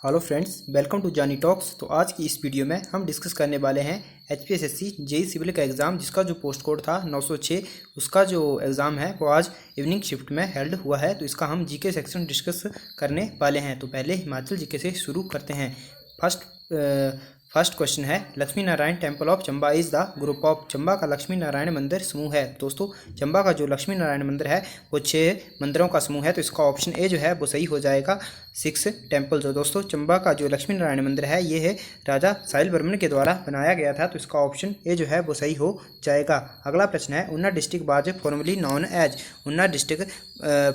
Hello friends, welcome to जानी talks. तो आज की इस वीडियो में हम डिस्कस करने वाले हैं HPSSC जेई सिविल का एग्ज़ाम, जिसका जो पोस्ट कोड था 906, उसका जो एग्ज़ाम है वो आज इवनिंग शिफ्ट में हेल्ड हुआ है। तो इसका हम जीके सेक्शन डिस्कस करने वाले हैं। तो पहले हिमाचल जीके से शुरू करते हैं। फर्स्ट क्वेश्चन है, Lakshmi Narayan temple of Chamba is the group of. Chamba का लक्ष्मी नारायण मंदिर समूह है। दोस्तों, चंबा का जो लक्ष्मी नारायण मंदिर है वो 6 मंदिरों का समूह है। तो इसका ऑप्शन ए जो है वो सही हो जाएगा, 6 टेम्पल्स। तो दोस्तों, चंबा का जो लक्ष्मी नारायण मंदिर है ये है राजा साहिल वर्मन के द्वारा बनाया गया था। तो इसका ऑप्शन ए जो है वो सही हो जाएगा। अगला प्रश्न है, Una district was formerly known as. Una district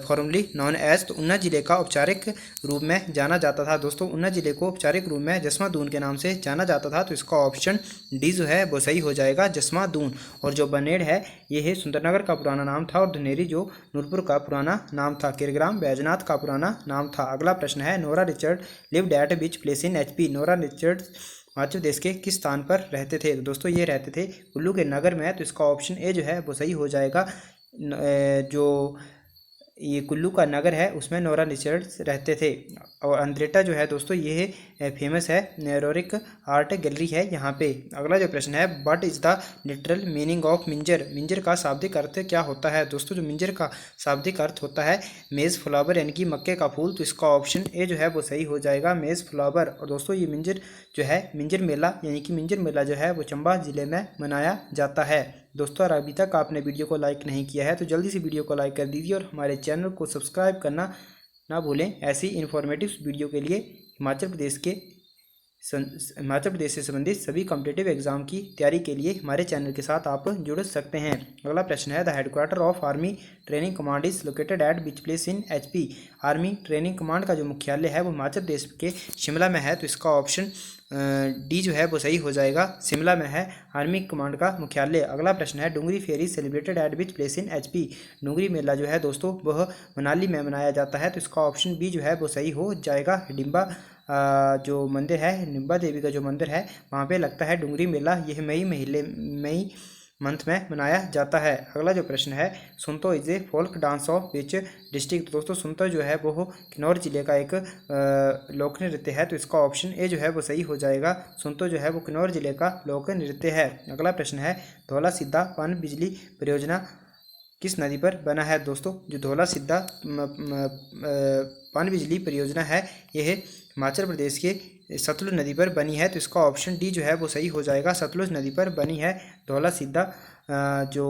formerly known as, तो ऊना जिले का औपचारिक रूप में जाना जाता था। दोस्तों, ऊना जिले को औपचारिक रूप में जसमा दून के नाम से जाना जाता था। तो इसका ऑप्शन डी जो है वो सही हो जाएगा, जसमा दून। और जो बनेड़ है ये है सुंदरनगर का पुराना नाम था, और धनेरी जो नूरपुर का पुराना नाम था। किरग्राम बैजनाथ का पुराना नाम था। अगला प्रश्न है, Nora Richard lived at which place in HP। Nora Richard Himachal Pradesh के किस स्थान पर रहते थे? तो दोस्तों, ये रहते थे कुल्लू के नगर में। तो इसका ऑप्शन ए जो है वो सही हो जाएगा। जो ये कुल्लू का नगर है उसमें नोरा रिचर्ड्स रहते थे। और अंद्रेटा जो है दोस्तों ये फेमस है, रोरिक आर्ट गैलरी है यहाँ पे। अगला जो प्रश्न है, what is the literal meaning of Minjar. Minjar का शाब्दिक अर्थ क्या होता है? दोस्तों, जो मिंजर का शाब्दिक अर्थ होता है मेज़ फ्लावर, यानी कि मक्के का फूल। तो इसका ऑप्शन ए जो है वो सही हो जाएगा, मेज़ फ्लावर। और दोस्तों, ये मिंजर जो है मिंजर मेला, यानी कि मिंजर मेला जो है वो चंबा ज़िले में मनाया जाता है। दोस्तों, अगर अभी तक आपने वीडियो को लाइक नहीं किया है तो जल्दी से वीडियो को लाइक कर दीजिए और हमारे चैनल को सब्सक्राइब करना ना भूलें। ऐसी इन्फॉर्मेटिव वीडियो के लिए हिमाचल प्रदेश से संबंधित सभी कॉम्पिटिटिव एग्जाम की तैयारी के लिए हमारे चैनल के साथ आप जुड़ सकते हैं। अगला प्रश्न है, the headquarter of army training command is located at which place in HP। Army training command का जो मुख्यालय है वो हिमाचल प्रदेश के शिमला में है। तो इसका ऑप्शन डी जो है वो सही हो जाएगा, शिमला में है आर्मी कमांड का मुख्यालय। अगला प्रश्न है, Dungri fair celebrated at which place in HP। Dungri मेला जो है दोस्तों वह मनाली में मनाया जाता है। तो इसका ऑप्शन बी जो है वो सही हो जाएगा। हिडिंबा जो मंदिर है, हिडिंबा देवी का जो मंदिर है वहाँ पे लगता है डुंगरी मेला। यह मई मंथ में मनाया जाता है। अगला जो प्रश्न है, Shunto is a folk dance of which district. दोस्तों, सुनतो जो है वो किन्नौर जिले का एक लोक नृत्य है। तो इसका ऑप्शन ए जो है वो सही हो जाएगा, सुनतो जो है वो किन्नौर जिले का लोक नृत्य है। अगला प्रश्न है, धौला सिद्धा पन बिजली परियोजना किस नदी पर बना है? दोस्तों, जो धौला सिद्धा पन बिजली परियोजना है यह हिमाचल प्रदेश के सतलुज नदी पर बनी है। तो इसका ऑप्शन डी जो है वो सही हो जाएगा, सतलुज नदी पर बनी है धौला सिद्धा जो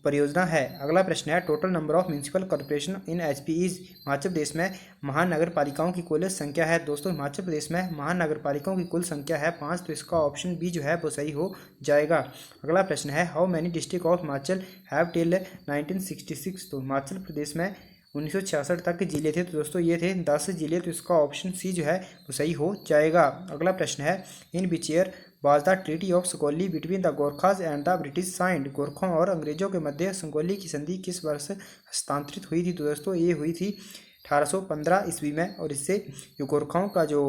परियोजना है। अगला प्रश्न है, total number of municipal corporation in HP is. Himachal Pradesh में महानगर पालिकाओं की कुल संख्या है। दोस्तों, हिमाचल प्रदेश में महानगर पालिकाओं की कुल संख्या है 5। तो इसका ऑप्शन बी जो है वो सही हो जाएगा। अगला प्रश्न है, how many district of Himachal have till 1966। तो हिमाचल प्रदेश में 1966 तक जिले थे। तो दोस्तों, ये थे 10 जिले। तो इसका ऑप्शन सी जो है वो सही हो जाएगा। अगला प्रश्न है, in which year was the treaty of Sugauli between the Gorkhas and the British signed. गोरखों और अंग्रेजों के मध्य संगोली की संधि किस वर्ष हस्तांतरित हुई थी? तो दोस्तों, ये हुई थी 1815 ईस्वी में। और इससे जो गोरखाओं का जो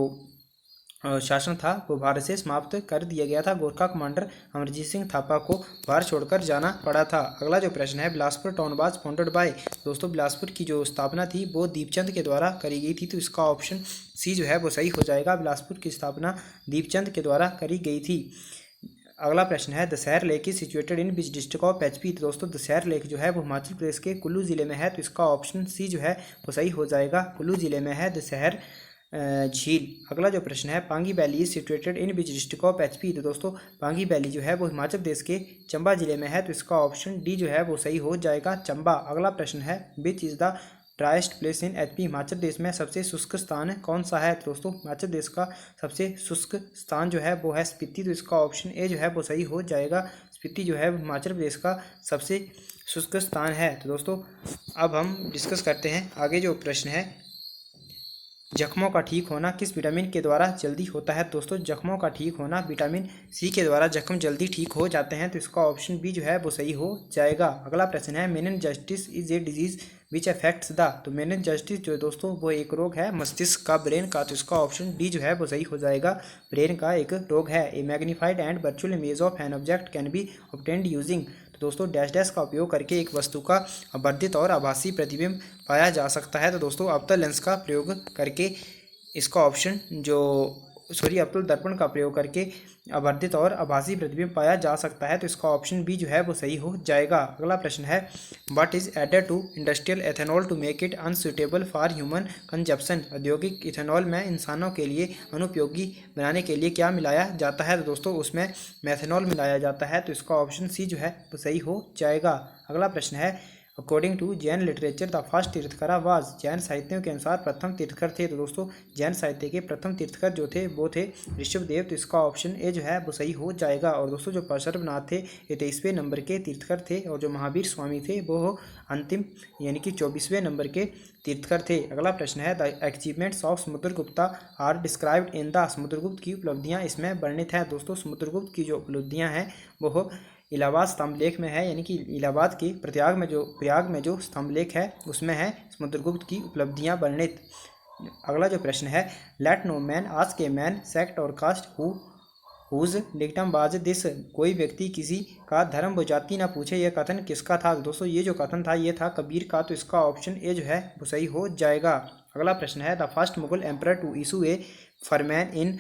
शासन था वो भारत से समाप्त कर दिया गया था। गोरखा कमांडर अमरजीत सिंह थापा को भारत छोड़कर जाना पड़ा था। अगला जो प्रश्न है, Bilaspur town was founded by. दोस्तों, बिलासपुर की जो स्थापना थी वो दीपचंद के द्वारा करी गई थी। तो इसका ऑप्शन सी जो है वो सही हो जाएगा, बिलासपुर की स्थापना दीपचंद के द्वारा करी गई थी। अगला प्रश्न है, Dashair lake is situated in which district of HP। तो दोस्तों, दशहर लेक जो है वो हिमाचल प्रदेश के कुल्लू जिले में है। तो इसका ऑप्शन सी जो है वो सही हो जाएगा, कुल्लू जिले में है दशहर झील। अगला जो प्रश्न है, Pangi valley is situated in which district of HP। तो दोस्तों, पांगी वैली जो है वो हिमाचल प्रदेश के चंबा जिले में है। तो इसका ऑप्शन डी जो है वो सही हो जाएगा, चंबा। अगला प्रश्न है, which is the driest place in HP। Himachal Pradesh में सबसे शुष्क स्थान कौन सा है? तो दोस्तों, हिमाचल प्रदेश का सबसे शुष्क स्थान जो है वो है स्पीति। तो इसका ऑप्शन ए जो है वो सही हो जाएगा, स्पीति जो है हिमाचल प्रदेश का सबसे शुष्क स्थान है। तो दोस्तों, अब हम डिस्कस करते हैं आगे जो प्रश्न है, जख्मों का ठीक होना किस विटामिन के द्वारा जल्दी होता है? दोस्तों, जख्मों का ठीक होना विटामिन C के द्वारा जख्म जल्दी ठीक हो जाते हैं। तो इसका ऑप्शन बी जो है वो सही हो जाएगा। अगला प्रश्न है, meningitis is a disease which affects the. तो मेनिनजाइटिस जो दोस्तों वो एक रोग है मस्तिष्क का, ब्रेन का। तो इसका ऑप्शन डी जो है वो सही हो जाएगा, ब्रेन का एक रोग है। A magnified and virtual image of an object can be obtained using. दोस्तों, डैश डैश का उपयोग करके एक वस्तु का वर्धित और आभासी प्रतिबिंब पाया जा सकता है। तो दोस्तों, अवतल लेंस का प्रयोग करके इसका ऑप्शन जो सूर्य अवतल दर्पण का प्रयोग करके आवर्धित और आभासी प्रतिबिंब पाया जा सकता है, तो इसका ऑप्शन बी जो है वो सही हो जाएगा। अगला प्रश्न है, what is added to industrial ethanol to make it unsuitable for human consumption. औद्योगिक इथेनॉल में इंसानों के लिए अनुपयोगी बनाने के लिए क्या मिलाया जाता है, तो दोस्तों उसमें मेथेनॉल मिलाया जाता है, तो इसका ऑप्शन सी जो है वो सही हो जाएगा। अगला प्रश्न है, according to Jain literature the first tirthankar was. Jain साहित्यों के अनुसार प्रथम तीर्थकर थे, तो दोस्तों जैन साहित्य के प्रथम तीर्थकर जो थे वो थे ऋषभदेव, तो इसका ऑप्शन ए जो है वो सही हो जाएगा। और दोस्तों जो पार्श्वनाथ थे ये 23वें नंबर के तीर्थकर थे, और जो महावीर स्वामी थे वो अंतिम यानी कि 24वें नंबर के तीर्थकर थे। अगला प्रश्न है, the achievements of Samudragupta are described in the. Samudragupta की उपलब्धियाँ इसमें वर्णित हैं। दोस्तों समुद्रगुप्त की जो उपलब्धियाँ हैं वो इलाहाबाद स्तंभलेख में है, यानी कि इलाहाबाद के प्रयाग में जो स्तंभलेख है उसमें है समुद्रगुप्त की उपलब्धियां वर्णित। अगला जो प्रश्न है, let no man ask a man sect or caste whose dictum was this. कोई व्यक्ति किसी का धर्म व जाति ना पूछे, यह कथन किसका था। दोस्तों ये जो कथन था ये था कबीर का, तो इसका ऑप्शन ए जो है वो सही हो जाएगा। अगला प्रश्न है, the first Mughal emperor to issue a farman in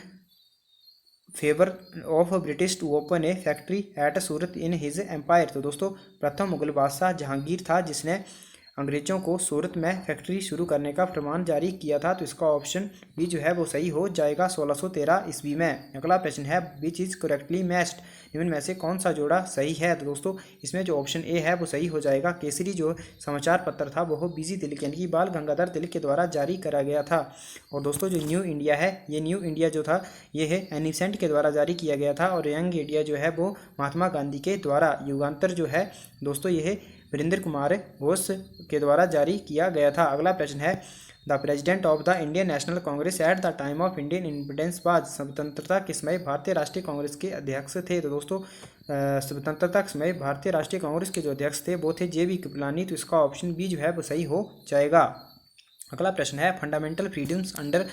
favour of British to open a factory at Surat in his empire. तो दोस्तों प्रथम मुगल बादशाह जहांगीर था जिसने अंग्रेजों को सूरत में फैक्ट्री शुरू करने का फरमान जारी किया था, तो इसका ऑप्शन बी जो है वो सही हो जाएगा 1613 ईस्वी में। अगला प्रश्न है, विच इज करेक्टली मैच्ड। निम्न में से कौन सा जोड़ा सही है, तो दोस्तों इसमें जो ऑप्शन ए है वो सही हो जाएगा। केसरी जो समाचार पत्र था वो बीजी तिलक यानी कि बाल गंगाधर तिलक के द्वारा जारी करा गया था। और दोस्तों जो न्यू इंडिया है, ये न्यू इंडिया जो था ये है एनिसेंट के द्वारा जारी किया गया था, और यंग इंडिया जो है वो महात्मा गांधी के द्वारा। युगांतर जो है दोस्तों ये वीरेंद्र कुमार घोष के द्वारा जारी किया गया था। अगला प्रश्न है, the president of the Indian national Congress at the time of Indian independence was. स्वतंत्रता के समय भारतीय राष्ट्रीय कांग्रेस के अध्यक्ष थे, तो दोस्तों स्वतंत्रता के समय भारतीय राष्ट्रीय कांग्रेस के जो अध्यक्ष थे वो थे JB कृपलानी, तो इसका ऑप्शन बी जो है वो सही हो जाएगा। अगला प्रश्न है, fundamental freedoms under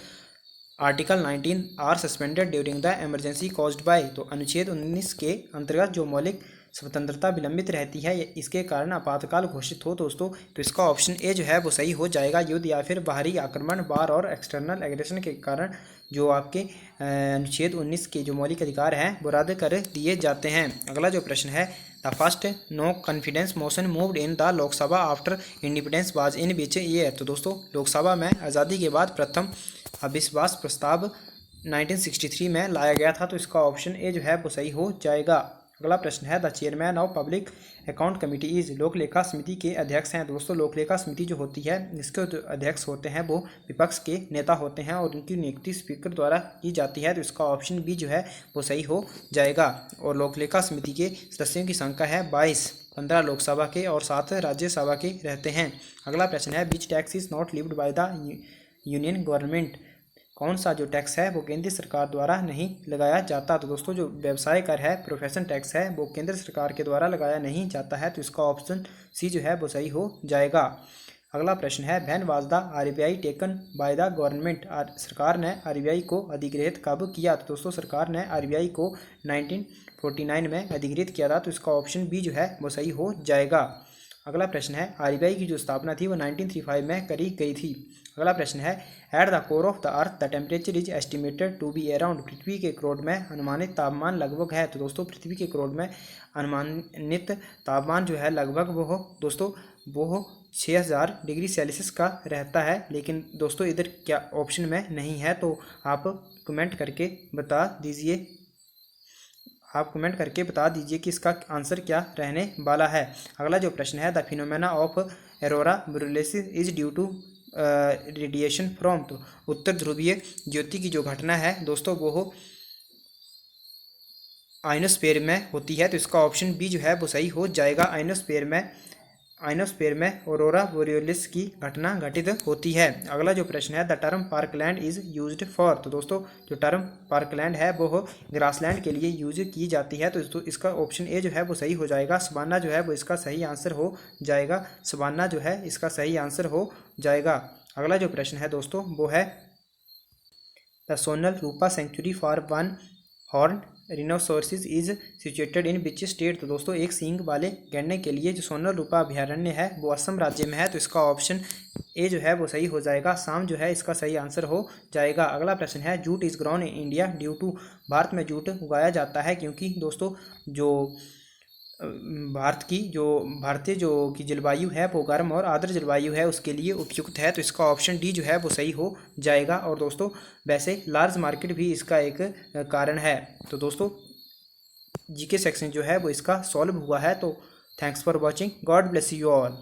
article 19 are suspended during the emergency caused by. तो अनुच्छेद 19 के अंतर्गत जो मौलिक स्वतंत्रता विलंबित रहती है इसके कारण आपातकाल घोषित हो दोस्तों, तो इसका ऑप्शन ए जो है वो सही हो जाएगा। युद्ध या फिर बाहरी आक्रमण, वार और एक्सटर्नल एग्रेशन के कारण जो आपके अनुच्छेद 19 के जो मौलिक अधिकार हैं वो रद्द कर दिए जाते हैं। अगला जो प्रश्न है, the first no confidence motion moved in the Lok Sabha after independence was in which year. तो दोस्तों लोकसभा में आज़ादी के बाद प्रथम अविश्वास प्रस्ताव 1963 में लाया गया था, तो इसका ऑप्शन ए जो है वो सही हो जाएगा। अगला प्रश्न है, the chairman of public account committee is. लोक लेखा समिति के अध्यक्ष हैं दोस्तों। लोक लेखा समिति जो होती है इसके जो अध्यक्ष होते हैं वो विपक्ष के नेता होते हैं और उनकी नियुक्ति स्पीकर द्वारा की जाती है, तो इसका ऑप्शन बी जो है वो सही हो जाएगा। और लोक लेखा समिति के सदस्यों की संख्या है 22, 15 लोकसभा के और 7 राज्यसभा के रहते हैं। अगला प्रश्न है, which tax is not levied by the union government. कौन सा जो टैक्स है वो केंद्र सरकार द्वारा नहीं लगाया जाता। तो दोस्तों जो व्यवसाय कर है, प्रोफेशन टैक्स है, वो केंद्र सरकार के द्वारा लगाया नहीं जाता है, तो इसका ऑप्शन सी जो है वो सही हो जाएगा। अगला प्रश्न है, when was the RBI taken by the government. सरकार ने RBI को अधिकृत कब किया। तो दोस्तों सरकार ने RBI को 1949 में अधिकृत किया था, तो इसका ऑप्शन बी जो है वो सही हो जाएगा। अगला प्रश्न है, RBI की जो स्थापना थी वो 1935 में करी गई थी। अगला प्रश्न है, at the core of the earth the temperature is estimated to be around. पृथ्वी के क्रोड में अनुमानित तापमान लगभग है। तो दोस्तों पृथ्वी के क्रोड में अनुमानित तापमान जो है लगभग वो 6000 डिग्री सेल्सियस का रहता है, लेकिन दोस्तों इधर क्या ऑप्शन में नहीं है, तो आप कमेंट करके बता दीजिए। आप कमेंट करके बता दीजिए कि इसका आंसर क्या रहने वाला है। अगला जो प्रश्न है, the phenomena of aurora borealis is due to radiation from. तो उत्तर ध्रुवीय ज्योति की जो घटना है दोस्तों वो आइनोस्फीयर में होती है, तो इसका ऑप्शन बी जो है वो सही हो जाएगा। आइनोस्फीयर में ऑरोरा बोरियलिस की घटना घटित होती है। अगला जो प्रश्न है, the term parkland is used for. तो दोस्तों जो टर्म पार्कलैंड है वो ग्रासलैंड के लिए यूज की जाती है, तो इसका ऑप्शन ए जो है वो सही हो जाएगा। सवाना जो है वो इसका सही आंसर हो जाएगा। सवाना जो है इसका सही आंसर हो जाएगा। अगला जो प्रश्न है दोस्तों वो है, the Sonai Rupai sanctuary for one horn rhinoceroses is situated in which state. तो दोस्तों एक सींग वाले गैंडे के लिए जो सोनल रूपा अभ्यारण्य है वो असम राज्य में है, तो इसका ऑप्शन ए जो है वो सही हो जाएगा, शाम जो है इसका सही आंसर हो जाएगा। अगला प्रश्न है, jute is grown in India due to, Bharat में जूट उगाया जाता है क्योंकि दोस्तों जो भारतीय जो की जलवायु है वो गर्म और आर्द्र जलवायु है, उसके लिए उपयुक्त है। तो इसका ऑप्शन डी जो है वो सही हो जाएगा। और दोस्तों वैसे लार्ज मार्केट भी इसका एक कारण है। तो दोस्तों जीके सेक्शन जो है वो इसका सॉल्व हुआ है। तो thanks for watching, God bless you all.